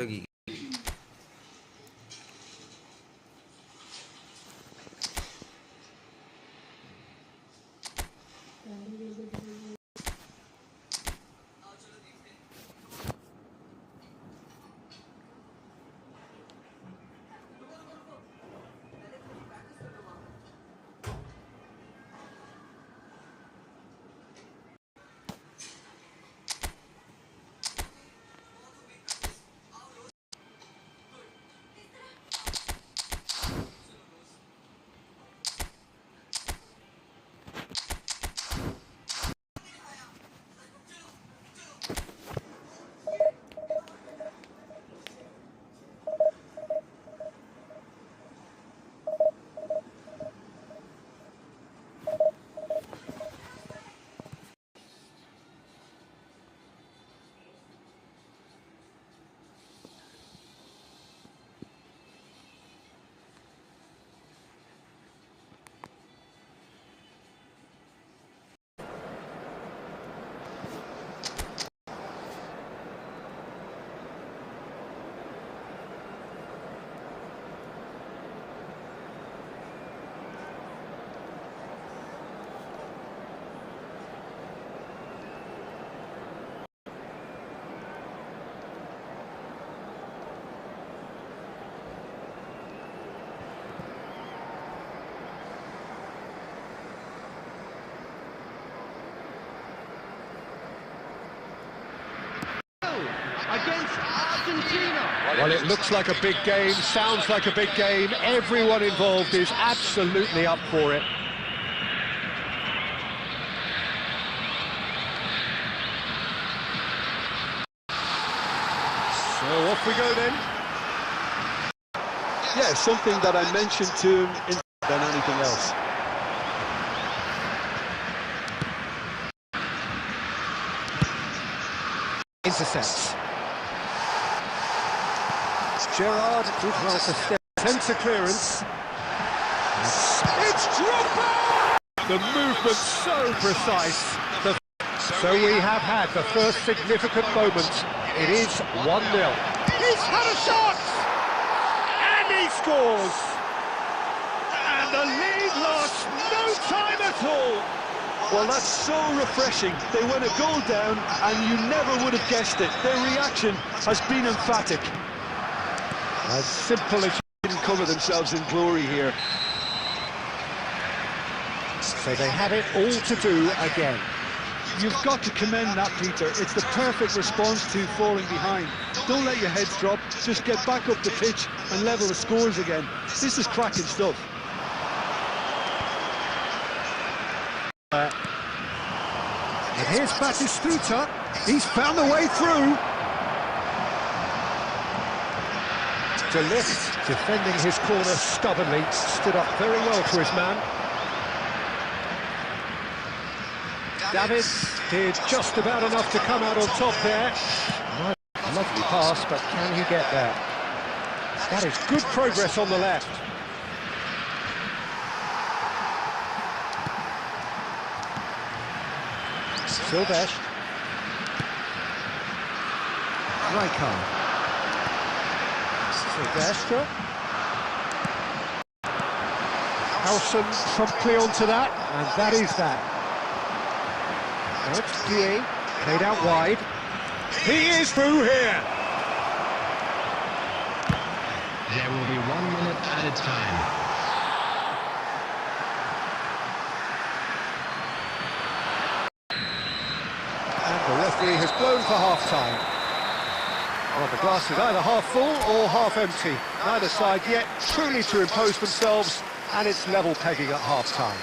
lagi. Against Argentina. Well, it looks like a big game, sounds like a big game. Everyone involved is absolutely up for it. So off we go then. Yeah, something that I mentioned to him than anything else. Intercepts. Gerard with a step. Centre clearance. It's dropped! The movement so precise. So we have had the first significant moment. It is 1-0. He's had a shot! And he scores! And the lead lost no time at all! Well, that's so refreshing. They went a goal down and you never would have guessed it. Their reaction has been emphatic. As simple as They didn't cover themselves in glory here. so they have it all to do again. You've got to commend that, Peter. It's the perfect response to falling behind. Don't let your heads drop. Just get back up the pitch and level the scores again. This is cracking stuff. And here's Batistuta. He's found a way through. De Ligt, defending his corner stubbornly, stood up very well to his man. David did just about enough to come out on top there. Lovely pass, but can he get there? That is good progress on the left. Silvesh. Rijkaard. Silvestre. Howson promptly onto that, and that is that. Now it's Guillet, played out wide. He is through here! There will be 1 minute added time. The referee has blown for half-time. Well, the glass is either half full or half empty. Neither side yet truly to impose themselves, and it's level pegging at half-time.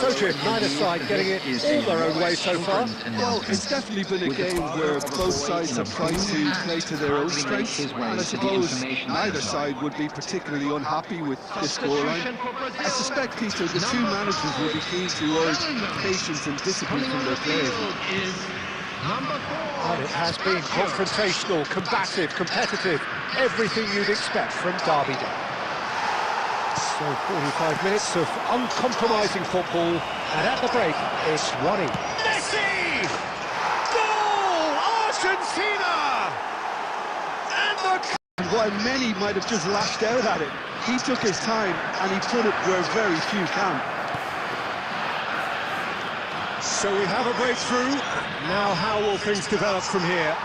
So, Jim, neither side getting it all their own way so far. Well, it's definitely been a game where both sides have tried to play to their own strengths, and I suppose neither side would be particularly unhappy with this scoreline. I suspect, Peter, the two managers will be keen to urge patience and discipline from their players. And it has been confrontational, combative, competitive, everything you'd expect from Derby Day. So 45 minutes of uncompromising football, and at the break, it's 1-1. Messi! Goal! Argentina! And while many might have just lashed out at it, he took his time and he put it where very few can. So we have a breakthrough. Now how will things develop from here?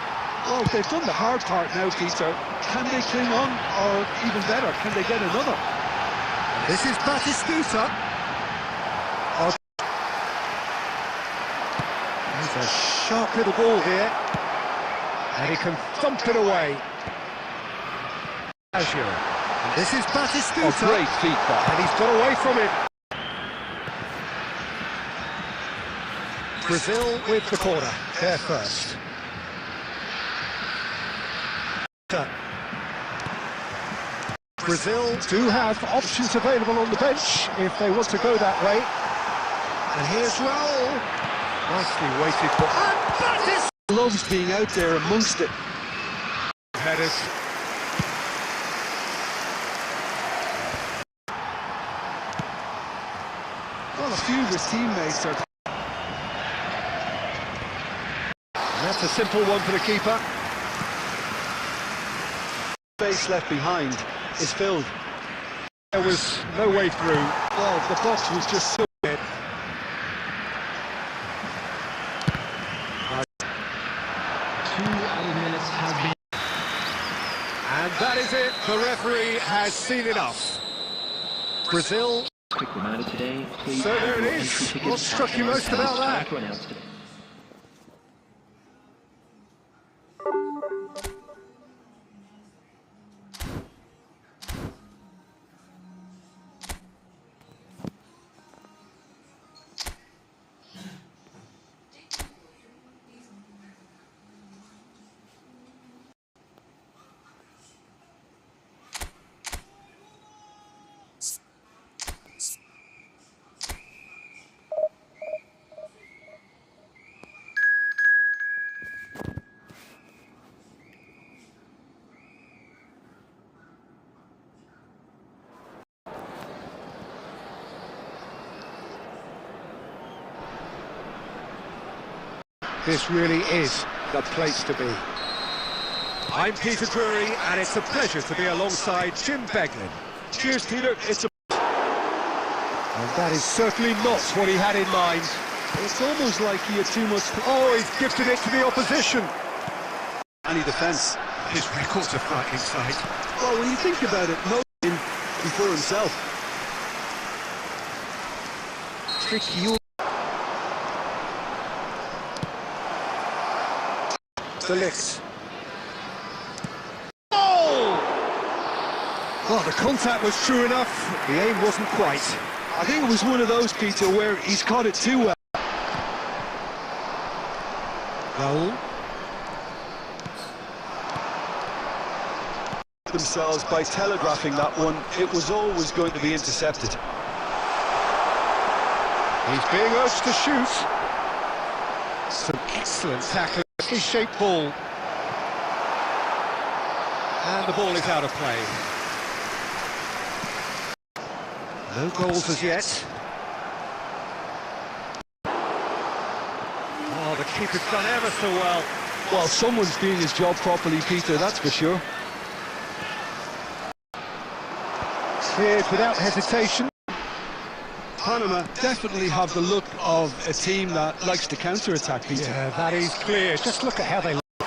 Well, they've done the hard part now, Peter. Can they cling on, or even better, can they get another? This is Batistuta. Oh. There's a sharp little ball here. And he can thump it away. This is Batistuta. A great feat, that. And he's got away from it. Brazil with the corner. They're first. Brazil do have options available on the bench if they want to go that way. And here's Raul. Nicely weighted, but Batistuta loves being out there amongst it. Headers. Well, a few of his teammates are... That's a simple one for the keeper. Space left behind is filled. There was no way through. Well, the box was just so big. 2 added minutes have been... And that is it. The referee has seen enough. Brazil. Quick reminder today, please. So there it is. What struck you most about that? This really is the place to be. I'm Peter Drury, and it's a pleasure to be alongside Jim Beglin. Cheers, Peter. It's a... And that is certainly not what he had in mind. It's almost like he had too much... Oh, he's gifted it to the opposition. Any defence. His record's a frightening sight. Well, when you think about it, no one before himself. Tricky. The lift. Oh! Well, the contact was true enough. The aim wasn't quite. I think it was one of those, Peter, where he's caught it too well. Raul. Themselves by telegraphing that one, it was always going to be intercepted. He's being urged to shoot. Some excellent tackling. Shaped ball. And the ball is out of play. No goals as yet. Oh, the keeper's done ever so well. Well, someone's doing his job properly, Peter, that's for sure. Cleared without hesitation. Panama definitely have the look of a team that likes to counter-attack, Peter. Yeah, that is clear. Just look at how they look. The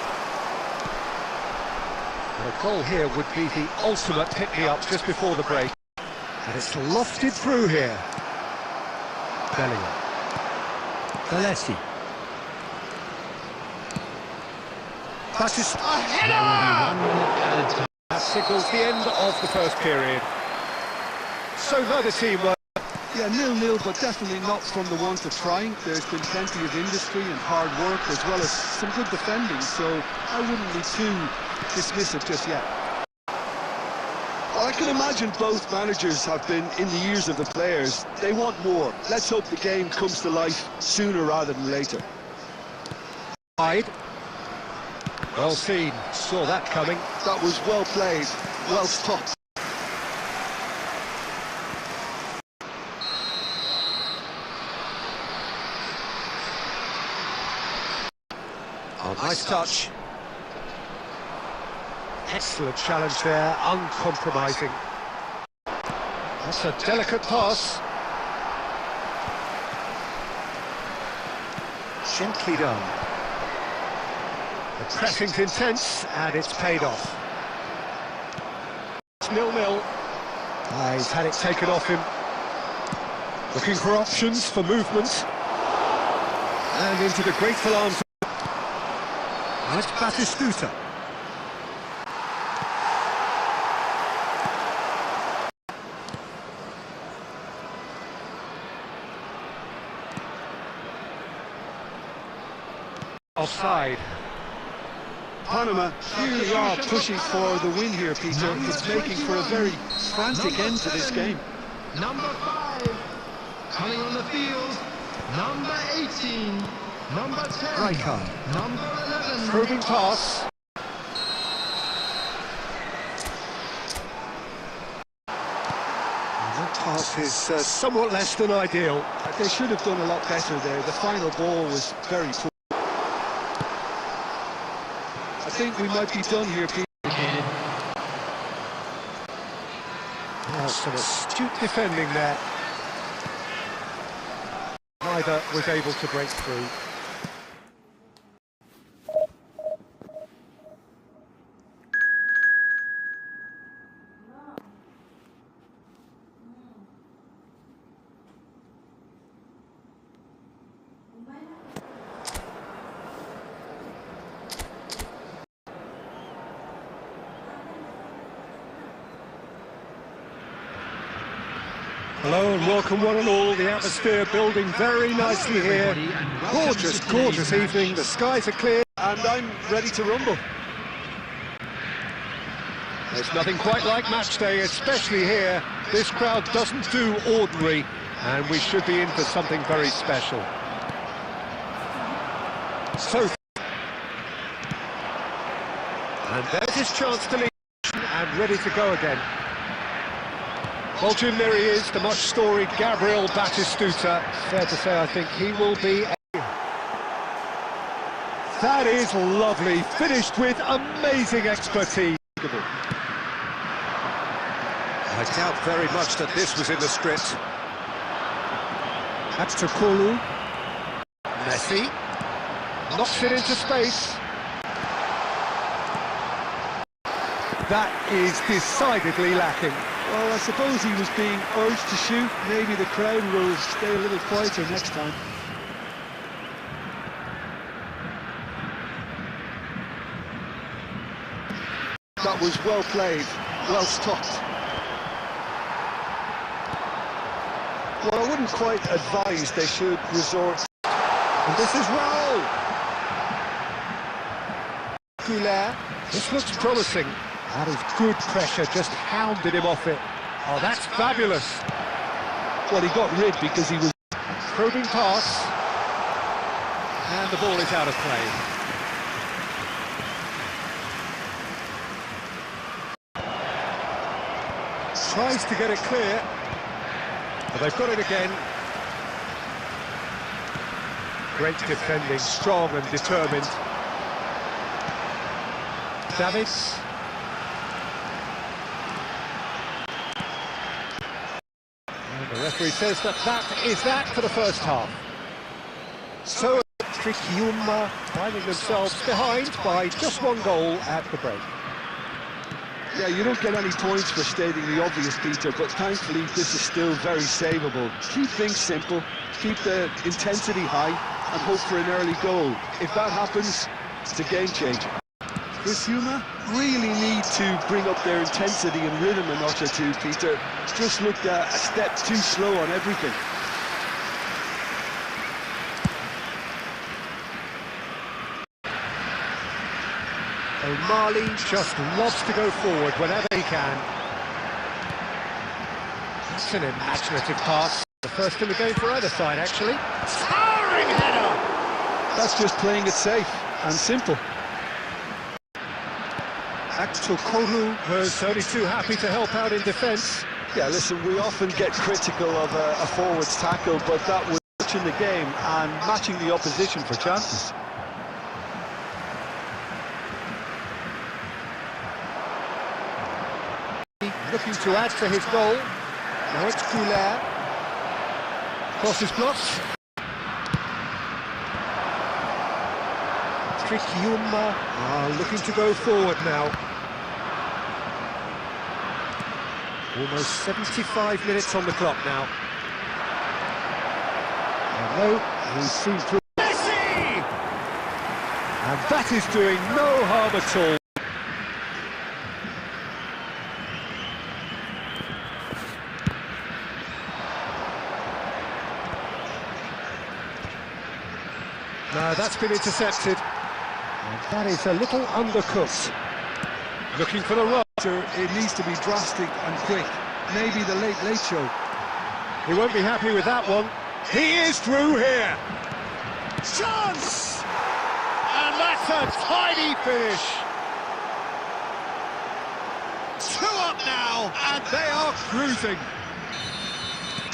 goal here would be the ultimate pick-me-up just before the break. And it's lofted through here. Bellingham. Alessi. Batistuta. A header! That signals the end of the first period. So neither team were... Yeah, 0-0, but definitely not from the want of trying. There's been plenty of industry and hard work, as well as some good defending, so I wouldn't be too dismissive just yet. Well, I can imagine both managers have been in the ears of the players. They want more. Let's hope the game comes to life sooner rather than later. Well seen, saw that coming. That was well played, well stopped. Oh, nice touch. Excellent challenge there, uncompromising. That's a delicate pass. Gently done. The pressing's intense, and it's paid off. It's 0-0. He's had it taken off him. Looking for options for movement. And into the grateful arms. That's Batistuta. Offside. Panama really are pushing for the win here, Peter. It's making for a very frantic end to this game. Number 5, coming on the field, number 18, number 10, Right card. number 11. Probing pass. That pass is somewhat less than ideal. They should have done a lot better there. The final ball was very poor. I think we might be done here, Peter. Well, some astute defending there. Neither was able to break through. Hello and welcome one and all. The atmosphere building very nicely here. Gorgeous, gorgeous evening. The skies are clear. And I'm ready to rumble. There's nothing quite like match day, especially here. This crowd doesn't do ordinary, and we should be in for something very special. So, and there's his chance to lead, and ready to go again. Well, Jim, there he is, the much-storied Gabriel Batistuta. Fair to say, I think he will be a... That is lovely, finished with amazing expertise. I doubt very much that this was in the script. That's to Kulu. Messi. Knocks it into space. That is decidedly lacking. Well, I suppose he was being urged to shoot. Maybe the crowd will stay a little quieter next time. That was well played, well stopped. Well, I wouldn't quite advise they should resort. And this is Raul. Goulart. This looks promising. That is good pressure, just hounded him off it. Oh, that's fabulous. Well, he got rid because he was... Probing pass. And the ball is out of play. Tries to get it clear. But they've got it again. Great defending, strong and determined. Davids. The referee says that is that for the first half. So, Trikiuma finding themselves behind by just one goal at the break. Yeah, you don't get any points for stating the obvious, Peter, but thankfully this is still very savable. Keep things simple, keep the intensity high, and hope for an early goal. If that happens, it's a game changer. Criciúma really need to bring up their intensity and rhythm a notch or two, Peter. Just looked a step too slow on everything. O'Malley just loves to go forward whenever he can. That's an imaginative pass. The first in the game for either side, actually. Towering header! That's just playing it safe and simple. Koru was only too happy to help out in defence. Yeah, listen, we often get critical of a forward's tackle, but that was matching the game and matching the opposition for chances. Looking to add to his goal. Now it's Goulart. Crosses blocked. Criciúma looking to go forward now. Almost 75 minutes on the clock now. No, he's seen through. Messi! And that is doing no harm at all. No, that's been intercepted. And that is a little undercooked. Looking for the run. It needs to be drastic and quick. Maybe the late show. He won't be happy with that one. He is through here. Chance! And that's a tidy finish. 2 up now, and they are cruising.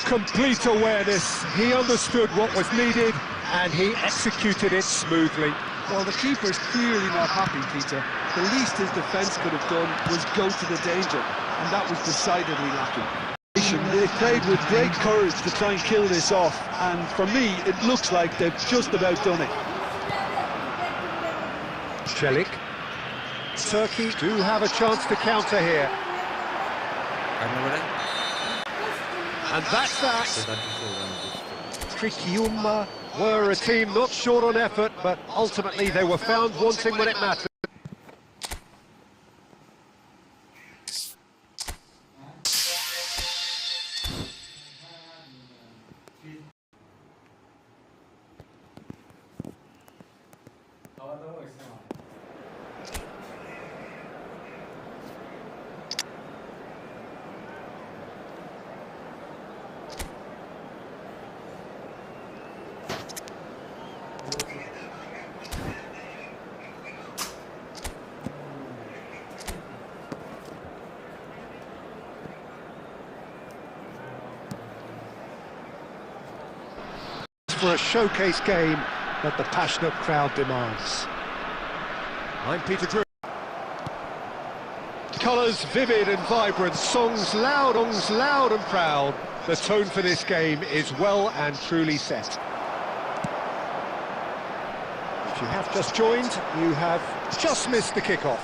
Complete awareness. He understood what was needed, and he executed it smoothly. Well, the keeper's clearly not happy, Peter. The least his defence could have done was go to the danger, and that was decidedly lacking. They played with great courage to try and kill this off, and for me, it looks like they've just about done it. Celik. Turkey do have a chance to counter here. And that's that. Criciúma were a team not short on effort, but ultimately they were found wanting when it mattered. For a showcase game that the passionate crowd demands. I'm Peter Drew. Colours vivid and vibrant, songs loud and proud. The tone for this game is well and truly set. If you have just joined, you have just missed the kickoff.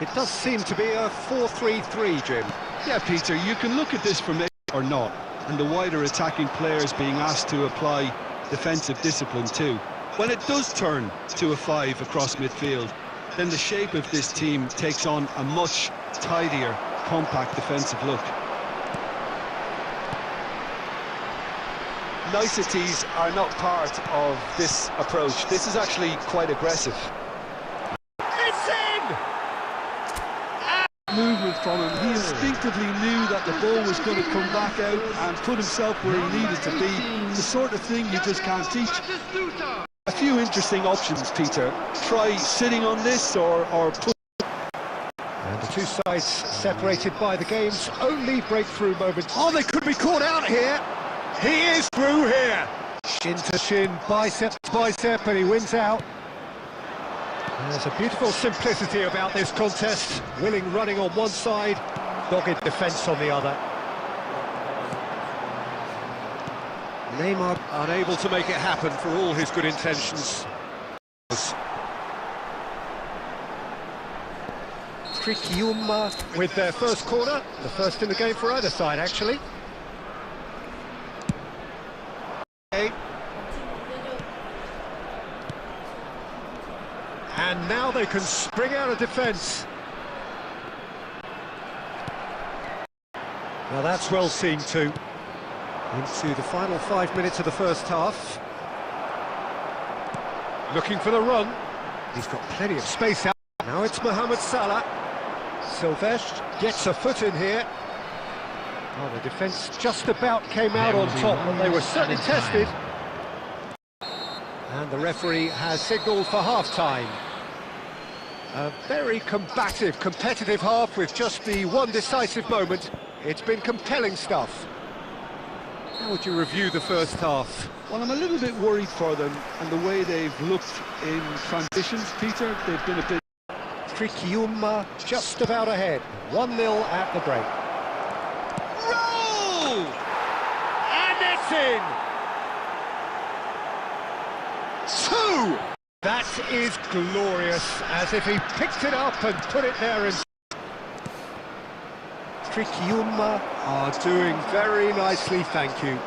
It does seem to be a 4-3-3, Jim. Yeah, Peter, you can look at this from it or not, and the wider attacking players being asked to apply defensive discipline too. When it does turn to a 5 across midfield, then the shape of this team takes on a much tidier, compact defensive look. Niceties are not part of this approach. This is actually quite aggressive. It's in! Movement from him. He instinctively knew that the ball was going to come back out and put himself where he needed to be. The sort of thing you just can't teach. A few interesting options, Peter. Try sitting on this or put. And the two sides separated by the game's only breakthrough moment. Oh, they could be caught out here. He is through here. Shin to shin, bicep to bicep, and he wins out. There's a beautiful simplicity about this contest. Willing running on one side, dogged defence on the other. Neymar unable to make it happen for all his good intentions. Criciúma with their first corner, the first in the game for either side, actually. And now they can spring out of defence. Now that's well seen too. Into the final 5 minutes of the first half. Looking for the run. He's got plenty of space out. Now it's Mohamed Salah. Silvestre gets a foot in here. Oh, the defence just about came out on top, but they were certainly tested. And the referee has signalled for half-time. A very combative, competitive half with just the one decisive moment. It's been compelling stuff. How would you review the first half? Well, I'm a little bit worried for them and the way they've looked in transitions, Peter. They've been a bit... Trikiuma just about ahead. 1-0 at the break. Roll! And it's in! 2! That is glorious, as if he picked it up and put it there in... Trikiuma are doing very nicely, thank you.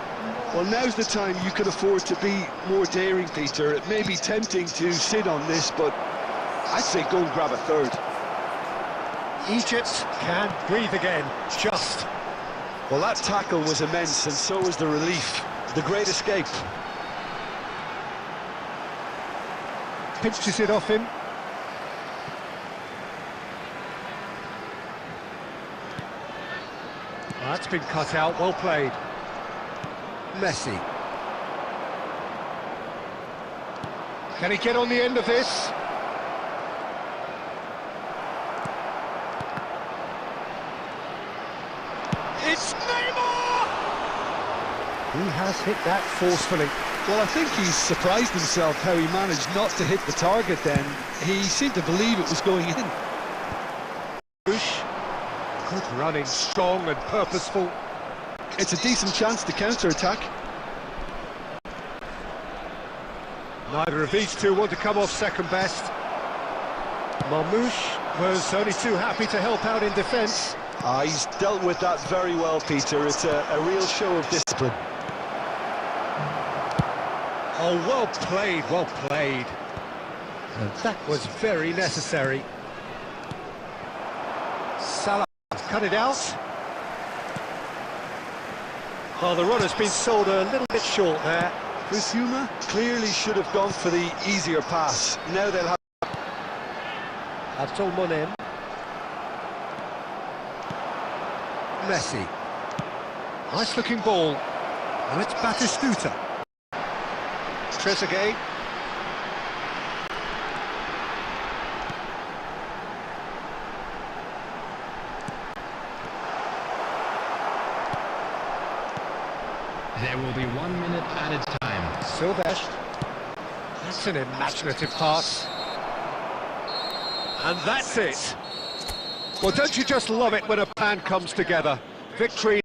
Well, now's the time you can afford to be more daring, Peter. It may be tempting to sit on this, but I'd say go and grab a third. Egypt can breathe again, just. Well, that tackle was immense, and so was the relief. The great escape. Pinches it off him. That's been cut out, well played. Messi. Can he get on the end of this? It's Neymar! He has hit that forcefully. Well, I think he's surprised himself how he managed not to hit the target then. He seemed to believe it was going in. Good running, strong and purposeful. It's a decent chance to counter-attack. Neither of these two want to come off second best. Marmouche was only too happy to help out in defence. He's dealt with that very well, Peter. It's a real show of discipline. Oh, well played, well played. And that was very necessary. Salah cut it out. Oh, the runner's been sold a little bit short there. Bissouma clearly should have gone for the easier pass. Now they'll have... Abdul Monem. Messi. Nice looking ball. And it's Batistuta. Trezeguet. There will be 1 minute added time. Silvestre. That's an imaginative pass. And that's it. Well, don't you just love it when a plan comes together? Victory.